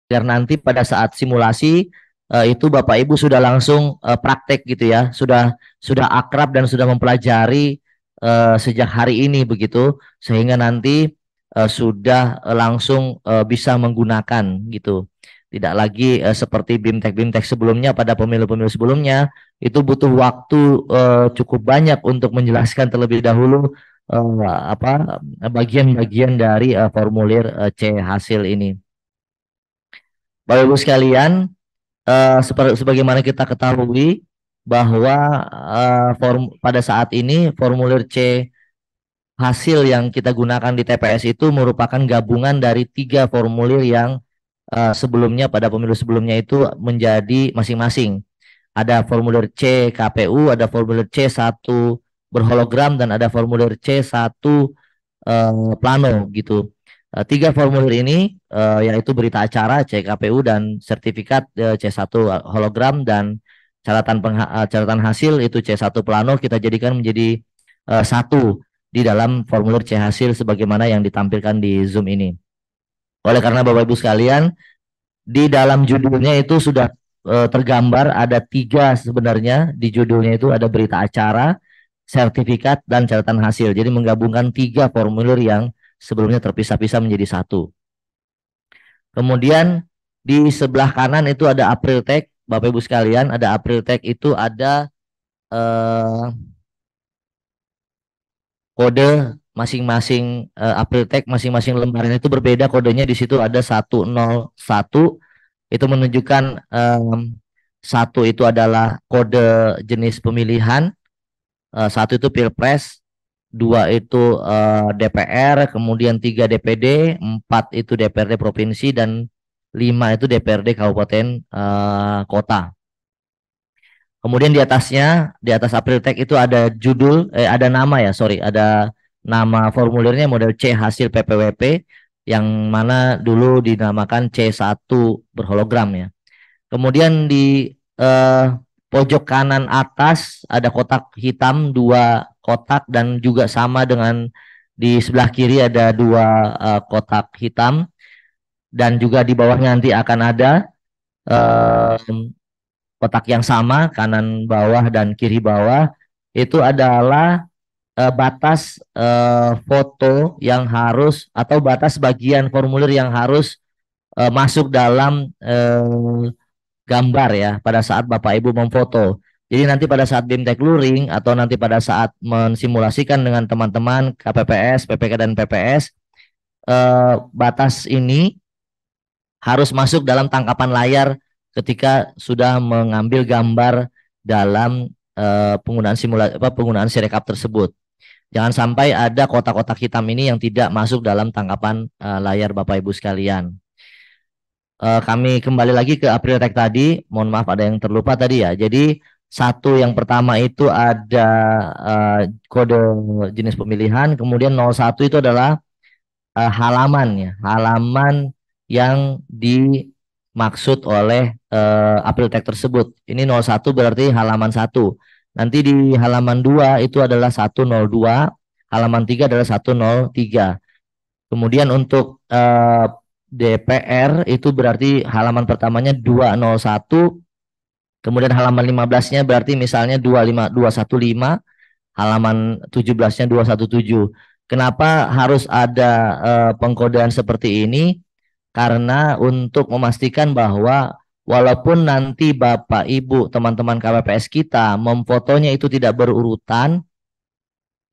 Biar nanti pada saat simulasi itu Bapak Ibu sudah langsung praktek gitu ya, sudah akrab dan sudah mempelajari sejak hari ini begitu, sehingga nanti sudah langsung bisa menggunakan gitu. Tidak lagi seperti BIMTEK-BIMTEK sebelumnya pada pemilu-pemilu sebelumnya itu butuh waktu cukup banyak untuk menjelaskan terlebih dahulu apa bagian-bagian dari formulir C hasil ini. Bapak Ibu sekalian, sebagaimana kita ketahui bahwa pada saat ini formulir C hasil yang kita gunakan di TPS itu merupakan gabungan dari tiga formulir yang sebelumnya pada pemilu sebelumnya itu menjadi masing-masing. Ada formulir C KPU, ada formulir C1 berhologram, dan ada formulir C1 plano gitu. Tiga formulir ini yaitu berita acara CKPU dan sertifikat C1 hologram dan catatan hasil itu C1 plano kita jadikan menjadi satu di dalam formulir C hasil sebagaimana yang ditampilkan di Zoom ini. Oleh karena Bapak Ibu sekalian, di dalam judulnya itu sudah tergambar ada tiga sebenarnya di judulnya itu ada berita acara, sertifikat, dan catatan hasil. Jadi menggabungkan tiga formulir yang sebelumnya terpisah-pisah menjadi satu. Kemudian di sebelah kanan itu ada April Tech, Bapak Ibu sekalian, ada April Tech itu ada eh, kode masing-masing April Tech masing-masing lembaran itu berbeda kodenya. Di situ ada 101 itu menunjukkan satu itu adalah kode jenis pemilihan, satu itu Pilpres, dua itu DPR, kemudian tiga DPD, empat itu DPRD provinsi, dan lima itu DPRD kabupaten kota. Kemudian di atasnya, di atas April Tech itu ada judul, ada nama ya, sorry, ada nama formulirnya model C hasil PPWP yang mana dulu dinamakan C1 berhologram ya. Kemudian di pojok kanan atas ada kotak hitam, dua kotak, dan juga sama dengan di sebelah kiri ada dua kotak hitam, dan juga di bawahnya nanti akan ada eh, kotak yang sama kanan bawah dan kiri bawah. Itu adalah batas foto yang harus atau batas bagian formulir yang harus masuk dalam gambar ya pada saat Bapak Ibu memfoto. Jadi nanti pada saat BIMTEK Luring atau nanti pada saat mensimulasikan dengan teman-teman KPPS, PPK, dan PPS, batas ini harus masuk dalam tangkapan layar ketika sudah mengambil gambar dalam penggunaan Sirekap tersebut. Jangan sampai ada kotak-kotak hitam ini yang tidak masuk dalam tangkapan layar Bapak Ibu sekalian. Kami kembali lagi ke April Tech tadi. Mohon maaf ada yang terlupa tadi ya. Jadi satu yang pertama itu ada kode jenis pemilihan, kemudian 01 itu adalah halaman ya, halaman yang dimaksud oleh April Tech tersebut. Ini 01 berarti halaman 1. Nanti di halaman 2 itu adalah 102, halaman 3 adalah 103. Kemudian untuk DPR itu berarti halaman pertamanya 201, kemudian halaman 15-nya berarti misalnya 215, halaman 17-nya 217. Kenapa harus ada pengkodean seperti ini? Karena untuk memastikan bahwa walaupun nanti Bapak Ibu teman-teman KPPS kita memfotonya itu tidak berurutan,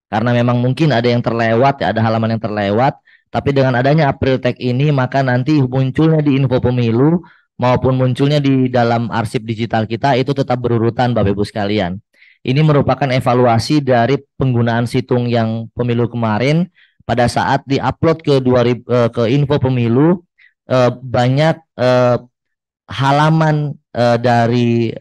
karena memang mungkin ada yang terlewat ya, ada halaman yang terlewat, tapi dengan adanya April Tech ini maka nanti munculnya di info pemilu maupun munculnya di dalam arsip digital kita itu tetap berurutan Bapak Ibu sekalian. Ini merupakan evaluasi dari penggunaan situng yang pemilu kemarin pada saat diupload ke ke info pemilu, banyak halaman dari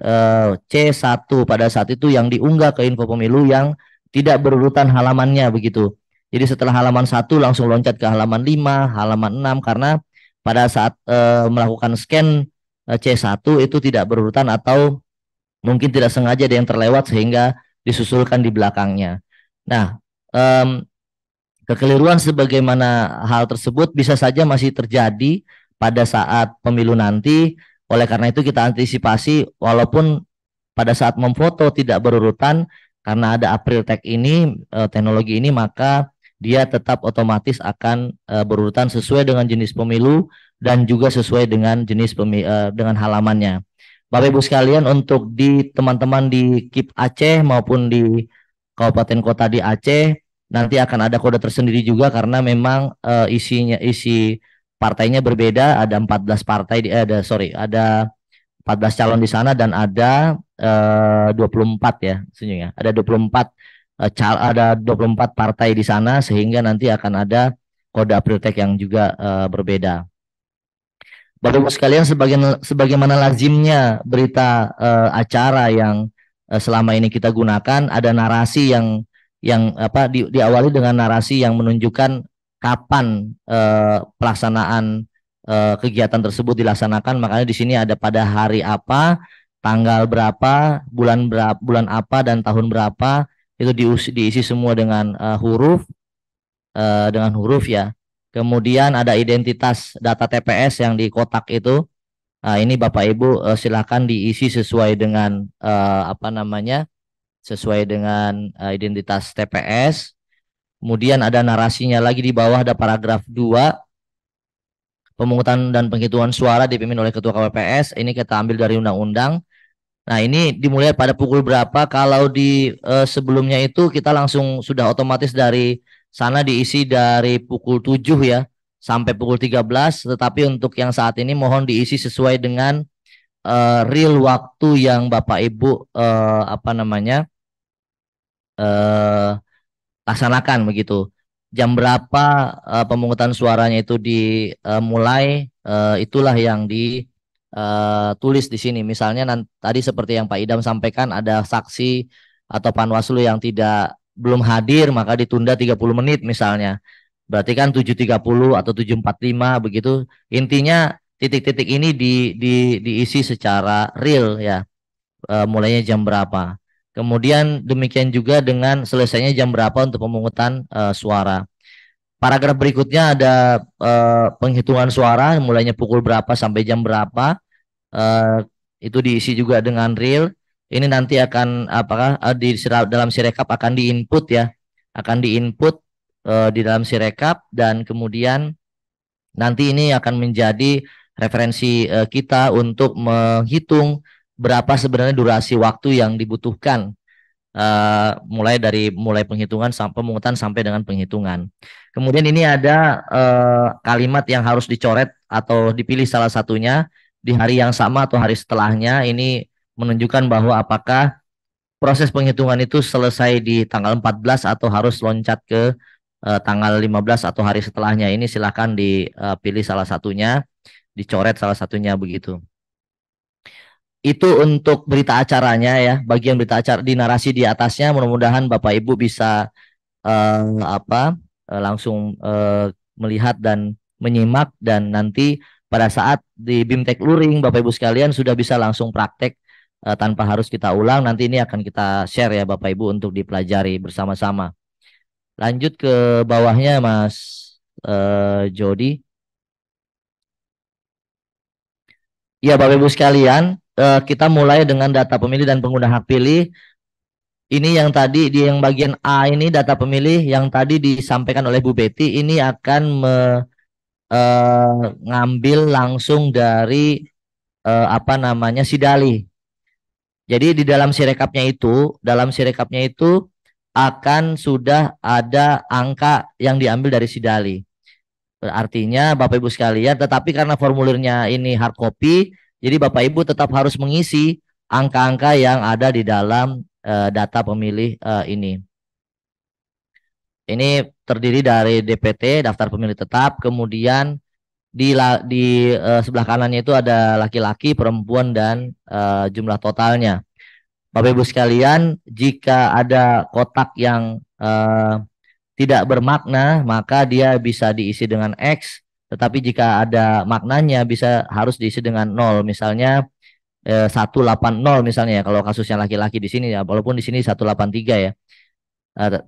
C1 pada saat itu yang diunggah ke info pemilu yang tidak berurutan halamannya begitu. Jadi setelah halaman 1 langsung loncat ke halaman 5, halaman 6 karena pada saat melakukan scan C1 itu tidak berurutan atau mungkin tidak sengaja ada yang terlewat sehingga disusulkan di belakangnya. Nah, kekeliruan sebagaimana hal tersebut bisa saja masih terjadi pada saat pemilu nanti. Oleh karena itu kita antisipasi walaupun pada saat memfoto tidak berurutan karena ada April Tag ini teknologi ini, maka dia tetap otomatis akan berurutan sesuai dengan jenis pemilu dan juga sesuai dengan jenis dengan halamannya. Bapak Ibu sekalian, untuk di teman-teman di KIP Aceh maupun di kabupaten kota di Aceh nanti akan ada kode tersendiri juga karena memang isi partainya berbeda. Ada 14 partai ada 14 calon di sana dan ada 24 ya sejujurnya. Ada 24 ada 24 partai di sana sehingga nanti akan ada kode Apriltek yang juga berbeda. Bapak Ibu sekalian, sebagaimana lazimnya berita acara yang selama ini kita gunakan, ada narasi yang diawali dengan narasi yang menunjukkan kapan pelaksanaan kegiatan tersebut dilaksanakan. Makanya di sini ada pada hari apa, tanggal berapa, bulan apa dan tahun berapa, itu diisi semua dengan huruf ya. Kemudian ada identitas data TPS yang di kotak itu. Ini Bapak Ibu silakan diisi sesuai dengan sesuai dengan identitas TPS. Kemudian ada narasinya lagi di bawah, ada paragraf 2. Pemungutan dan penghitungan suara dipimpin oleh Ketua KPPS. Ini kita ambil dari undang-undang. Nah, ini dimulai pada pukul berapa? Kalau di sebelumnya itu kita langsung sudah otomatis dari sana diisi dari pukul 7 ya sampai pukul 13, tetapi untuk yang saat ini mohon diisi sesuai dengan real waktu yang Bapak Ibu laksanakan begitu. Jam berapa pemungutan suaranya itu dimulai, itulah yang ditulis di sini. Misalnya tadi seperti yang Pak Idam sampaikan, ada saksi atau Panwaslu yang belum hadir, maka ditunda 30 menit misalnya. Berarti kan 7.30 atau 7.45 begitu. Intinya titik-titik ini diisi secara real ya. Mulainya jam berapa. Kemudian demikian juga dengan selesainya jam berapa untuk pemungutan suara. Paragraf berikutnya ada penghitungan suara mulainya pukul berapa sampai jam berapa. Itu diisi juga dengan real. Ini nanti akan dalam Sirekap akan diinput ya, akan diinput di dalam Sirekap, dan kemudian nanti ini akan menjadi referensi kita untuk menghitung berapa sebenarnya durasi waktu yang dibutuhkan mulai penghitungan sampai pemungutan sampai dengan penghitungan. Kemudian ini ada kalimat yang harus dicoret atau dipilih salah satunya di hari yang sama atau hari setelahnya. Ini menunjukkan bahwa apakah proses penghitungan itu selesai di tanggal 14 atau harus loncat ke tanggal 15 atau hari setelahnya. Ini silakan dipilih salah satunya, dicoret salah satunya begitu. Itu untuk berita acaranya ya, bagian berita acara di narasi di atasnya. Mudah-mudahan Bapak Ibu bisa langsung melihat dan menyimak, dan nanti pada saat di BIMTEK Luring Bapak Ibu sekalian sudah bisa langsung praktek tanpa harus kita ulang. Nanti ini akan kita share ya Bapak Ibu untuk dipelajari bersama-sama. Lanjut ke bawahnya Mas Jody. Ya Bapak Ibu sekalian, kita mulai dengan data pemilih dan pengguna hak pilih. Ini yang tadi di yang bagian A ini data pemilih yang tadi disampaikan oleh Bu Betty, ini akan ngambil langsung dari Sidali. Jadi di dalam Sirekapnya itu akan sudah ada angka yang diambil dari Sidali. Artinya Bapak Ibu sekalian, tetapi karena formulirnya ini hard copy, jadi Bapak Ibu tetap harus mengisi angka-angka yang ada di dalam data pemilih ini. Ini terdiri dari DPT, daftar pemilih tetap, kemudian di sebelah kanannya itu ada laki-laki, perempuan, dan jumlah totalnya. Bapak Ibu sekalian, jika ada kotak yang tidak bermakna, maka dia bisa diisi dengan X, tetapi jika ada maknanya harus diisi dengan 0. Misalnya 180 misalnya ya, kalau kasusnya laki-laki di sini ya, walaupun di sini 183 ya.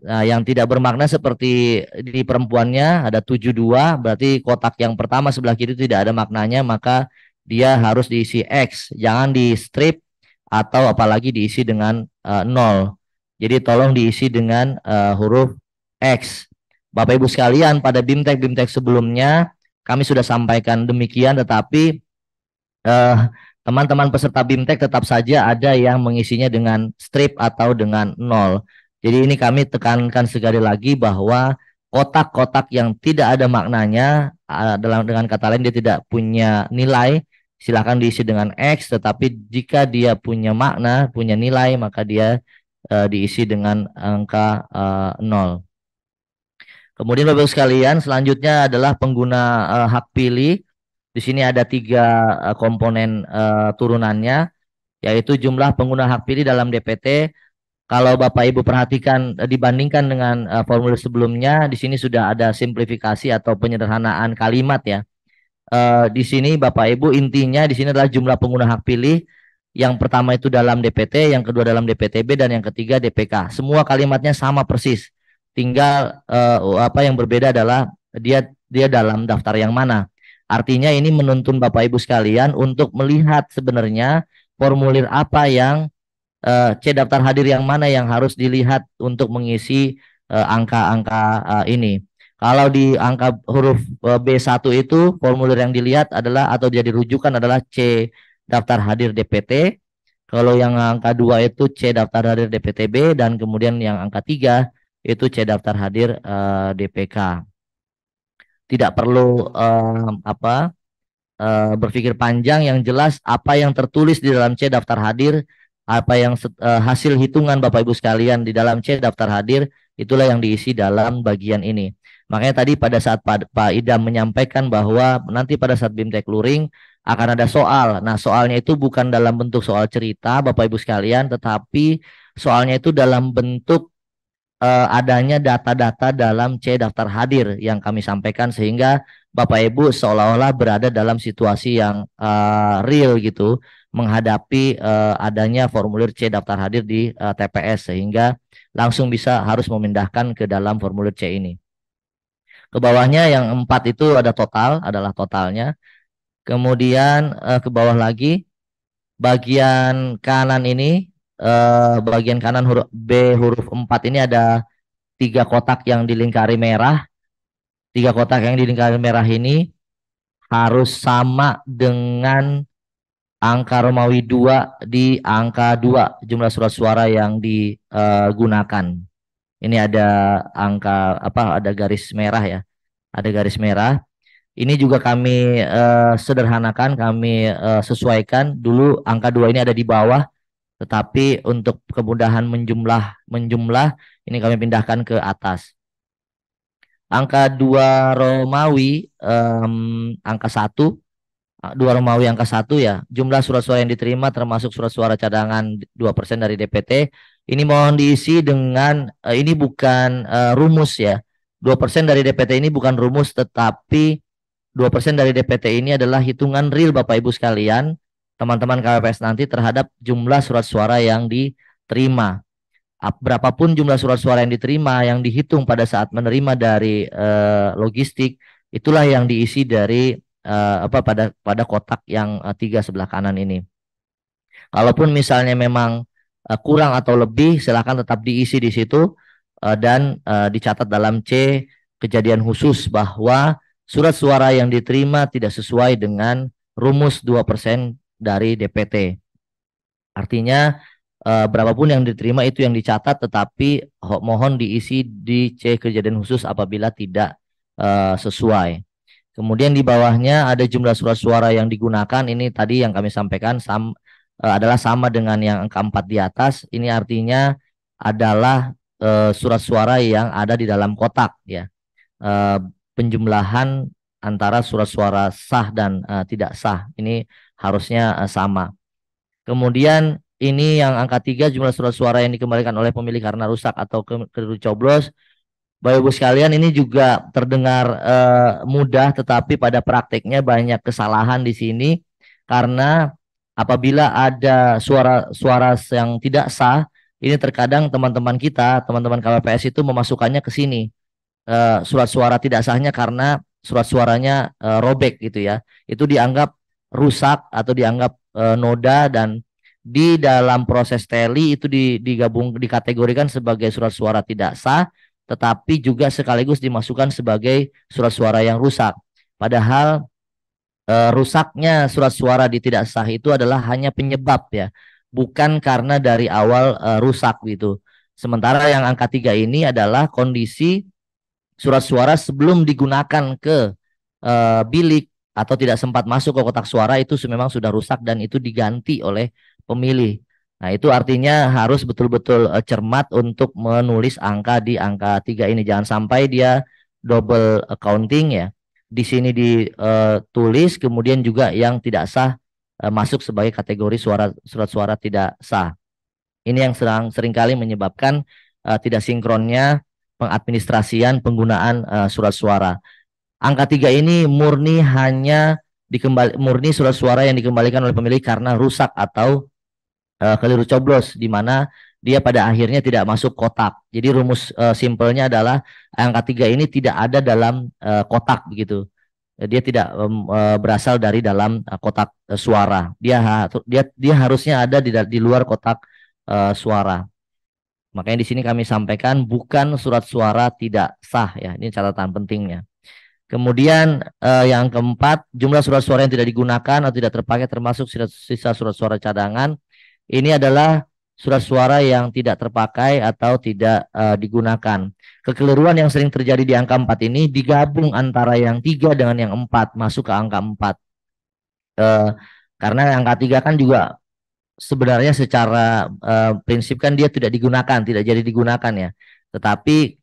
Yang tidak bermakna seperti di perempuannya ada 72, berarti kotak yang pertama sebelah kiri itu tidak ada maknanya, maka dia harus diisi X, jangan di strip atau apalagi diisi dengan 0. Jadi tolong diisi dengan huruf X. Bapak Ibu sekalian, pada BIMTEK sebelumnya kami sudah sampaikan demikian, tetapi teman-teman peserta BIMTEK tetap saja ada yang mengisinya dengan strip atau dengan 0. Jadi ini kami tekankan sekali lagi bahwa kotak-kotak yang tidak ada maknanya, dengan kata lain dia tidak punya nilai, silakan diisi dengan X, tetapi jika dia punya makna, punya nilai, maka dia diisi dengan angka 0. Kemudian Bapak Ibu sekalian, selanjutnya adalah pengguna hak pilih. Di sini ada 3 komponen turunannya, yaitu jumlah pengguna hak pilih dalam DPT. Kalau Bapak Ibu perhatikan dibandingkan dengan formulir sebelumnya, di sini sudah ada simplifikasi atau penyederhanaan kalimat ya. Di sini Bapak Ibu intinya di sini adalah jumlah pengguna hak pilih. Yang pertama itu dalam DPT, yang kedua dalam DPTB, dan yang ketiga DPK. Semua kalimatnya sama persis. Tinggal apa yang berbeda adalah dia dalam daftar yang mana. Artinya ini menuntun Bapak Ibu sekalian untuk melihat sebenarnya formulir apa yang C daftar hadir yang mana yang harus dilihat untuk mengisi angka-angka ini. Kalau di angka huruf B1 itu formulir yang dilihat adalah atau jadi rujukan adalah C daftar hadir DPT. Kalau yang angka 2 itu C daftar hadir DPTB, dan kemudian yang angka 3 itu C daftar hadir DPK. Tidak perlu berpikir panjang, yang jelas apa yang tertulis di dalam C daftar hadir, apa yang hasil hitungan Bapak Ibu sekalian di dalam C daftar hadir, itulah yang diisi dalam bagian ini. Makanya tadi pada saat Pak Idam menyampaikan bahwa nanti pada saat BIMTEK Luring akan ada soal. Nah, soalnya itu bukan dalam bentuk soal cerita Bapak Ibu sekalian, tetapi soalnya itu dalam bentuk adanya data-data dalam C daftar hadir yang kami sampaikan, sehingga Bapak Ibu seolah-olah berada dalam situasi yang real gitu, menghadapi adanya formulir C daftar hadir di TPS, sehingga langsung bisa harus memindahkan ke dalam formulir C ini. Ke bawahnya yang 4 itu ada total, adalah totalnya. Kemudian ke bawah lagi, bagian kanan ini, bagian kanan huruf B huruf 4 ini ada 3 kotak yang dilingkari merah. 3 kotak yang dilingkari merah ini harus sama dengan angka Romawi 2 di angka 2 jumlah surat suara yang digunakan. Ini ada angka ada garis merah ya. Ada garis merah. Ini juga kami sederhanakan, kami sesuaikan. Dulu angka 2 ini ada di bawah, tetapi untuk kemudahan menjumlah ini kami pindahkan ke atas. Angka 2 Romawi angka 1, 2 Romawi angka 1 ya. Jumlah surat suara yang diterima termasuk surat suara cadangan 2% dari DPT. Ini mohon diisi dengan ini bukan rumus ya. 2% dari DPT ini bukan rumus, tetapi 2% dari DPT ini adalah hitungan real Bapak Ibu sekalian, teman-teman KPPS nanti, terhadap jumlah surat suara yang diterima. Berapapun jumlah surat suara yang diterima, yang dihitung pada saat menerima dari logistik, itulah yang diisi dari pada kotak yang 3 sebelah kanan ini. Kalaupun misalnya memang kurang atau lebih, silakan tetap diisi di situ dan dicatat dalam C kejadian khusus bahwa surat suara yang diterima tidak sesuai dengan rumus 2% dari DPT. Artinya berapapun yang diterima itu yang dicatat, tetapi mohon diisi di C kejadian khusus apabila tidak sesuai. Kemudian di bawahnya ada jumlah surat suara yang digunakan. Ini tadi yang kami sampaikan adalah sama dengan yang angka 4 di atas. Ini artinya adalah surat suara yang ada di dalam kotak ya. Penjumlahan antara surat suara sah dan tidak sah ini harusnya sama. Kemudian ini yang angka 3, jumlah surat suara yang dikembalikan oleh pemilih karena rusak atau keliru coblos. Bapak Ibu sekalian, ini juga terdengar mudah, tetapi pada prakteknya banyak kesalahan di sini, karena apabila ada suara yang tidak sah, ini terkadang teman-teman kita, teman-teman KPPS itu memasukkannya ke sini surat suara tidak sahnya karena surat suaranya robek gitu ya. Itu dianggap rusak atau dianggap noda dan di dalam proses teli itu digabung dikategorikan sebagai surat suara tidak sah, tetapi juga sekaligus dimasukkan sebagai surat suara yang rusak. Padahal rusaknya surat suara di tidak sah itu adalah hanya penyebab ya, bukan karena dari awal rusak gitu. Sementara yang angka 3 ini adalah kondisi surat suara sebelum digunakan ke bilik atau tidak sempat masuk ke kotak suara itu memang sudah rusak dan itu diganti oleh pemilih. Nah, itu artinya harus betul-betul cermat untuk menulis angka di angka 3 ini. Jangan sampai dia double accounting ya. Di sini ditulis kemudian juga yang tidak sah masuk sebagai kategori surat suara tidak sah. Ini yang seringkali menyebabkan tidak sinkronnya pengadministrasian penggunaan surat suara. Angka 3 ini murni surat suara yang dikembalikan oleh pemilih karena rusak atau keliru coblos, di mana dia pada akhirnya tidak masuk kotak. Jadi rumus simpelnya adalah angka 3 ini tidak ada dalam kotak begitu. Dia tidak berasal dari dalam kotak suara. Dia harusnya ada di luar kotak suara. Makanya di sini kami sampaikan bukan surat suara tidak sah ya. Ini catatan pentingnya. Kemudian yang keempat, jumlah surat suara yang tidak digunakan atau tidak terpakai termasuk sisa surat suara cadangan. Ini adalah surat suara yang tidak terpakai atau tidak digunakan. Kekeliruan yang sering terjadi di angka 4 ini digabung antara yang 3 dengan yang 4 masuk ke angka 4. Karena angka 3 kan juga sebenarnya secara prinsip kan dia tidak digunakan, tidak jadi digunakan ya. Tetapi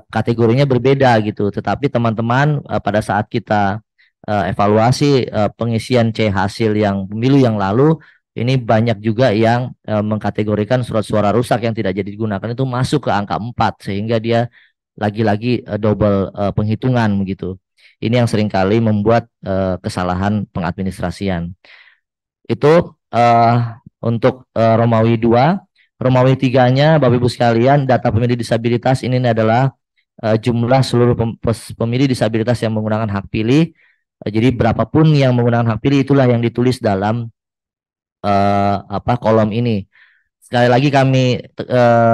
kategorinya berbeda gitu. Tetapi teman-teman pada saat kita evaluasi pengisian C hasil yang pemilu yang lalu, ini banyak juga yang mengkategorikan surat suara rusak yang tidak jadi digunakan itu masuk ke angka 4 sehingga dia lagi-lagi double penghitungan begitu. Ini yang seringkali membuat kesalahan pengadministrasian. Itu untuk Romawi 2. Romawi 3-nya Bapak Ibu sekalian, data pemilih disabilitas ini adalah jumlah seluruh pemilih disabilitas yang menggunakan hak pilih. Jadi berapapun yang menggunakan hak pilih itulah yang ditulis dalam kolom ini. Sekali lagi kami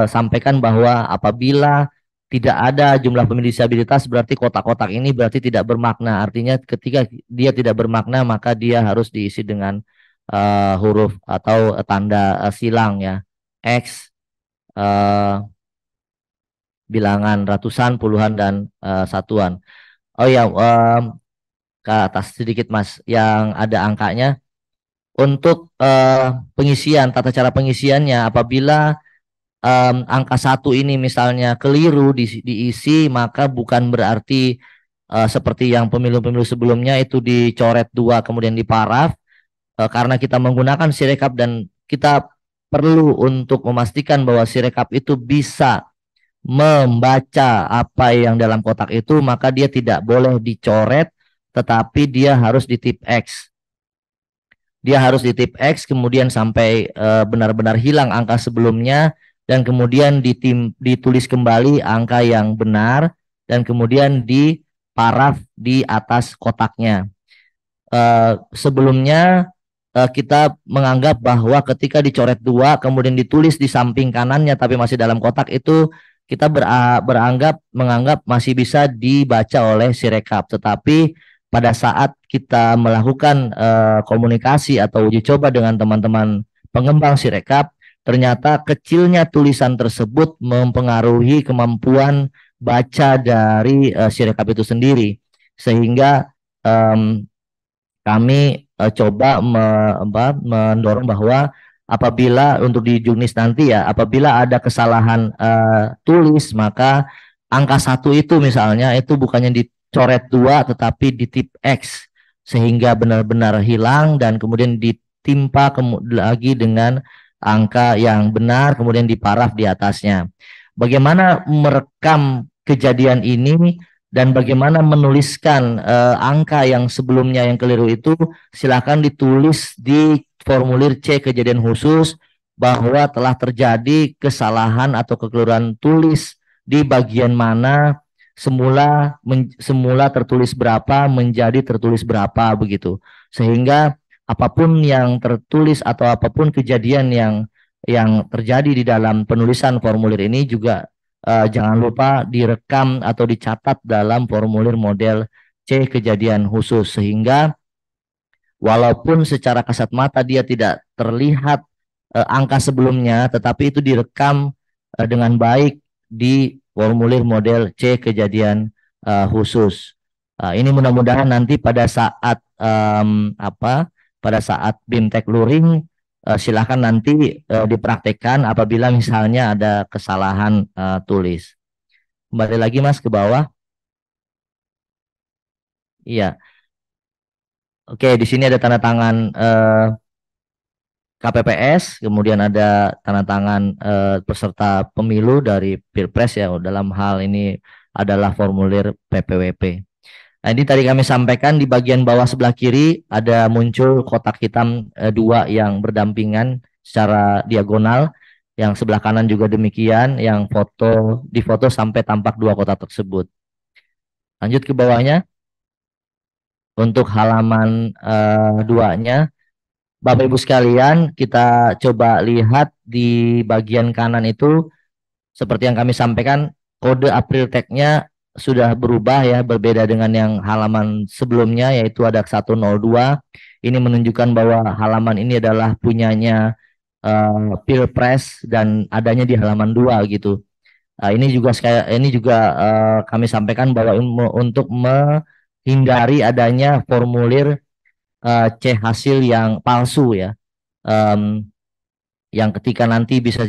sampaikan bahwa apabila tidak ada jumlah pemilih disabilitas berarti kotak-kotak ini berarti tidak bermakna. Artinya ketika dia tidak bermakna maka dia harus diisi dengan huruf atau tanda silang ya. X, bilangan ratusan, puluhan, dan satuan. Oh ya, ke atas sedikit Mas, yang ada angkanya. Untuk pengisian, tata cara pengisiannya, apabila angka 1 ini misalnya keliru diisi, maka bukan berarti seperti yang pemilu-pemilu sebelumnya itu dicoret 2 kemudian diparaf, karena kita menggunakan Sirekap dan kita perlu untuk memastikan bahwa Sirekap itu bisa membaca apa yang dalam kotak itu, maka dia tidak boleh dicoret, tetapi dia harus di tip X. Dia harus di tip X kemudian sampai benar-benar hilang angka sebelumnya dan kemudian ditulis kembali angka yang benar dan kemudian diparaf di atas kotaknya. Sebelumnya kita menganggap bahwa ketika dicoret 2 kemudian ditulis di samping kanannya tapi masih dalam kotak itu kita menganggap masih bisa dibaca oleh Sirekap, tetapi pada saat kita melakukan komunikasi atau uji coba dengan teman-teman pengembang Sirekap, ternyata kecilnya tulisan tersebut mempengaruhi kemampuan baca dari Sirekap itu sendiri, sehingga kami coba mendorong bahwa apabila untuk di Juknis nanti ya, apabila ada kesalahan tulis, maka angka 1 itu misalnya itu bukannya dicoret 2 tetapi di tip X sehingga benar-benar hilang dan kemudian ditimpa lagi dengan angka yang benar kemudian diparaf di atasnya. Bagaimana merekam kejadian ini dan bagaimana menuliskan angka yang sebelumnya yang keliru itu, silakan ditulis di formulir C kejadian khusus bahwa telah terjadi kesalahan atau kekeliruan tulis di bagian mana semula tertulis berapa menjadi tertulis berapa begitu. Sehingga apapun yang tertulis atau apapun kejadian yang terjadi di dalam penulisan formulir ini juga jangan lupa direkam atau dicatat dalam formulir model C kejadian khusus, sehingga walaupun secara kasat mata dia tidak terlihat angka sebelumnya, tetapi itu direkam dengan baik di formulir model C kejadian khusus. Ini mudah-mudahan nanti pada saat pada saat BIMTEK Luring silakan nanti dipraktekkan apabila misalnya ada kesalahan tulis. Kembali lagi Mas ke bawah. Iya. Oke, di sini ada tanda tangan KPPS, kemudian ada tanda tangan peserta pemilu dari Pilpres ya. Dalam hal ini adalah formulir PPWP. Nah, ini tadi kami sampaikan di bagian bawah sebelah kiri ada muncul kotak hitam dua yang berdampingan secara diagonal. Yang sebelah kanan juga demikian, yang difoto sampai tampak dua kotak tersebut. Lanjut ke bawahnya. Untuk halaman 2-nya, Bapak Ibu sekalian, kita coba lihat di bagian kanan itu, seperti yang kami sampaikan, kode April tag-nya sudah berubah ya, berbeda dengan yang halaman sebelumnya, yaitu ada 102. Ini menunjukkan bahwa halaman ini adalah punyanya Pilpres dan adanya di halaman 2 gitu. Ini juga kami sampaikan bahwa untuk menghindari adanya formulir C hasil yang palsu ya. Yang ketika nanti bisa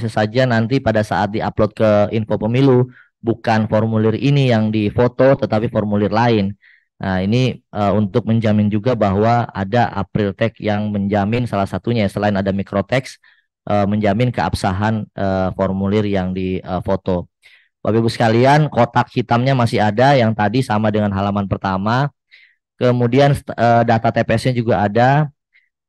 saja nanti pada saat diupload ke info pemilu bukan formulir ini yang difoto tetapi formulir lain. Nah, ini untuk menjamin juga bahwa ada April tag yang menjamin salah satunya selain ada microtext menjamin keabsahan formulir yang difoto. Bapak Ibu sekalian, kotak hitamnya masih ada yang tadi sama dengan halaman pertama. Kemudian data TPS-nya juga ada.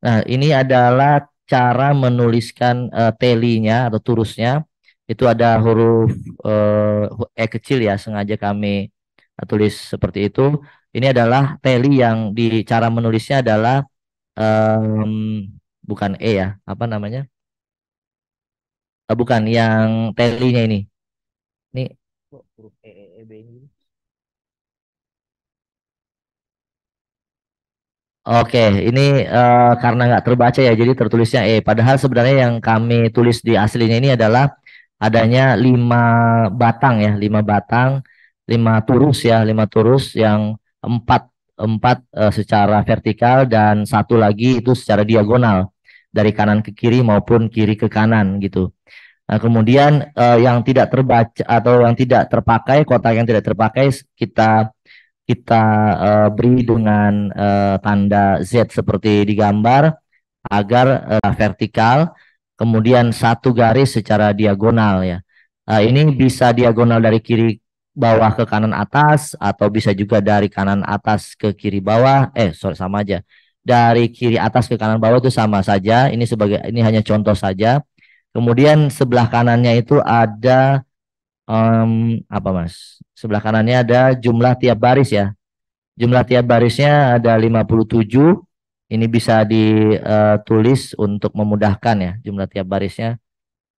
Nah, ini adalah cara menuliskan telinya atau turusnya. Itu ada huruf E kecil ya, sengaja kami tulis seperti itu. Ini adalah teli yang di cara menulisnya adalah bukan E ya, apa namanya? Bukan yang telinya ini. Ini huruf B ini. Oke, ini karena nggak terbaca ya, jadi tertulisnya E. Padahal sebenarnya yang kami tulis di aslinya ini adalah adanya 5 batang ya, 5 batang, 5 turus ya, 5 turus yang empat empat secara vertikal dan satu lagi itu secara diagonal dari kanan ke kiri maupun kiri ke kanan gitu. Nah, kemudian yang tidak terbaca atau yang tidak terpakai, kotak yang tidak terpakai kita kita beri dengan tanda Z seperti di gambar agar vertikal, kemudian satu garis secara diagonal ya. Ini bisa diagonal dari kiri bawah ke kanan atas atau bisa juga dari kanan atas ke kiri bawah. Sorry, sama aja. Dari kiri atas ke kanan bawah itu sama saja. Ini hanya contoh saja. Kemudian sebelah kanannya itu ada apa Mas? Sebelah kanannya ada jumlah tiap baris ya. Jumlah tiap barisnya ada 57. Ini bisa ditulis untuk memudahkan ya. Jumlah tiap barisnya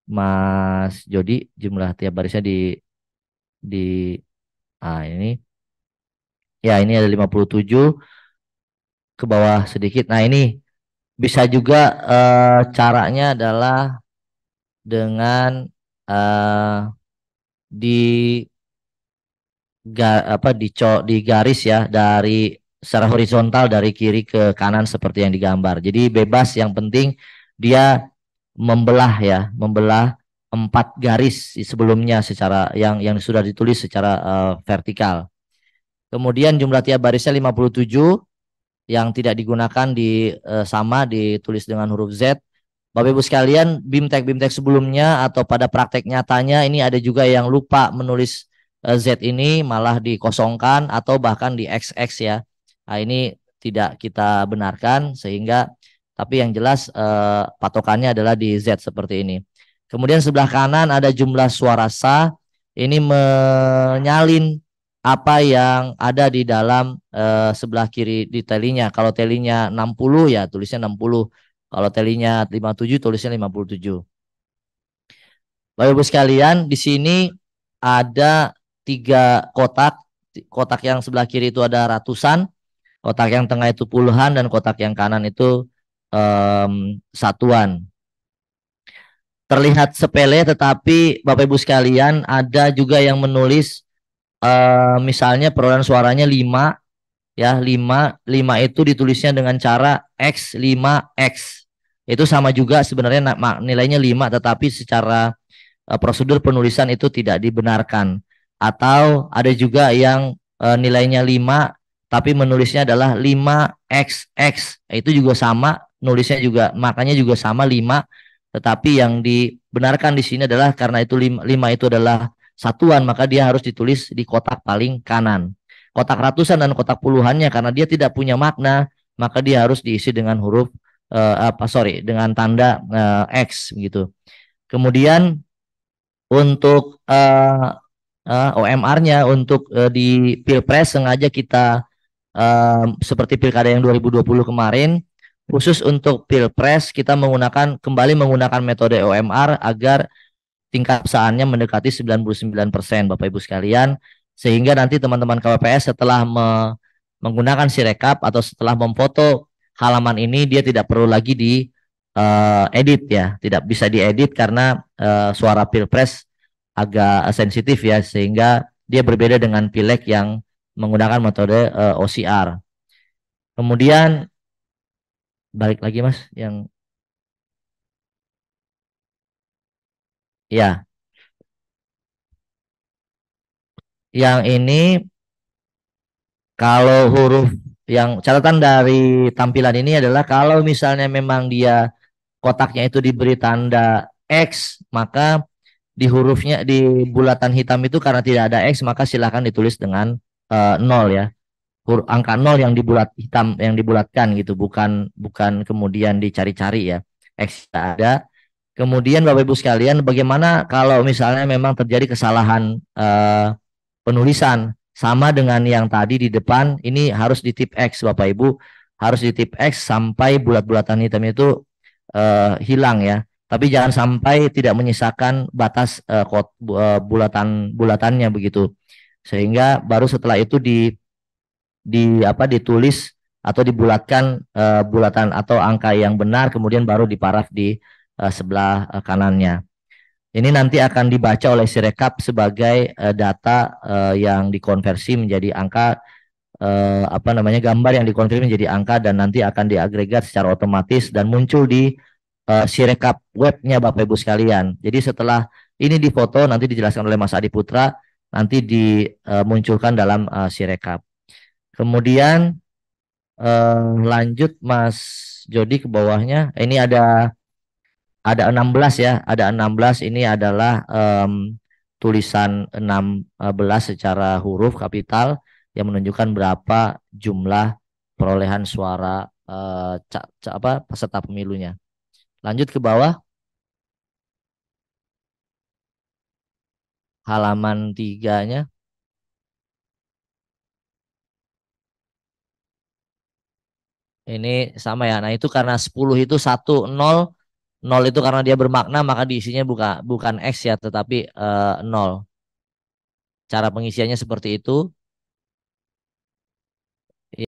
Mas Jody, jumlah tiap barisnya di ini. Ya, ini ada 57 ke bawah sedikit. Nah, ini bisa juga caranya adalah dengan di di garis ya dari secara horizontal dari kiri ke kanan seperti yang digambar. Jadi bebas, yang penting dia membelah ya, membelah 4 garis sebelumnya secara yang sudah ditulis secara vertikal. Kemudian jumlah tiap barisnya 57 yang tidak digunakan sama ditulis dengan huruf Z. Bapak Ibu sekalian, BIMTEK sebelumnya atau pada praktek nyatanya ini ada juga yang lupa menulis Z ini malah dikosongkan atau bahkan di XX ya. Nah, ini tidak kita benarkan sehingga Tapi yang jelas patokannya adalah di Z seperti ini. Kemudian sebelah kanan ada jumlah suara sah. Ini menyalin apa yang ada di dalam sebelah kiri di telinya. Kalau telinya 60 ya tulisnya 60. Kalau telinya 57 tulisnya 57. Bapak Ibu sekalian, di sini ada 3 kotak. Kotak yang sebelah kiri itu ada ratusan, kotak yang tengah itu puluhan, dan kotak yang kanan itu satuan. Terlihat sepele, tetapi Bapak Ibu sekalian ada juga yang menulis misalnya perolehan suaranya 5, ya 5 itu ditulisnya dengan cara X5X. Itu sama juga sebenarnya nilainya 5, tetapi secara prosedur penulisan itu tidak dibenarkan. Atau ada juga yang nilainya 5 tapi menulisnya adalah 5XX. Itu juga sama, nulisnya juga makanya juga sama 5, tetapi yang dibenarkan di sini adalah karena itu 5 itu adalah satuan, maka dia harus ditulis di kotak paling kanan. Kotak ratusan dan kotak puluhannya karena dia tidak punya makna, maka dia harus diisi dengan huruf dengan tanda X gitu. Kemudian untuk OMR-nya untuk di Pilpres sengaja kita seperti Pilkada yang 2020 kemarin, khusus untuk Pilpres kita kembali menggunakan metode OMR agar tingkat keabsahannya mendekati 99% Bapak Ibu sekalian, sehingga nanti teman-teman KPPS setelah menggunakan Sirekap atau setelah memfoto halaman ini, dia tidak perlu lagi di edit ya, tidak bisa diedit karena suara Pilpres agak sensitif ya, sehingga dia berbeda dengan Pileg yang menggunakan metode OCR. Kemudian balik lagi Mas yang ya, yang ini kalau huruf yang catatan dari tampilan ini adalah kalau misalnya memang dia kotaknya itu diberi tanda X, maka di hurufnya di bulatan hitam itu karena tidak ada X, maka silakan ditulis dengan 0 ya. Angka 0 yang hitam yang dibulatkan gitu, bukan kemudian dicari-cari ya. X tidak ada. Kemudian Bapak Ibu sekalian, bagaimana kalau misalnya memang terjadi kesalahan penulisan sama dengan yang tadi di depan, ini harus di tip X Bapak Ibu, harus di tip X sampai bulat-bulatan hitam itu hilang ya. Tapi jangan sampai tidak menyisakan batas bulatan-bulatannya begitu. Sehingga baru setelah itu ditulis atau dibulatkan bulatan atau angka yang benar, kemudian baru diparaf di sebelah kanannya. Ini nanti akan dibaca oleh Sirekap sebagai data yang dikonversi menjadi angka, gambar yang dikonversi menjadi angka, dan nanti akan diagregat secara otomatis dan muncul di Sirekap webnya Bapak Ibu sekalian. Jadi setelah ini difoto nanti dijelaskan oleh Mas Adi Putra, nanti dimunculkan dalam Sirekap. Kemudian lanjut Mas Jody ke bawahnya. Ini ada 16 ya, ada 16. Ini adalah tulisan 16 secara huruf kapital yang menunjukkan berapa jumlah perolehan suara peserta pemilunya. Lanjut ke bawah. Halaman 3-nya. Ini sama ya. Nah, itu karena 10 itu 1, 0. 0 itu karena dia bermakna, maka diisinya bukan X ya, tetapi 0. Cara pengisiannya seperti itu.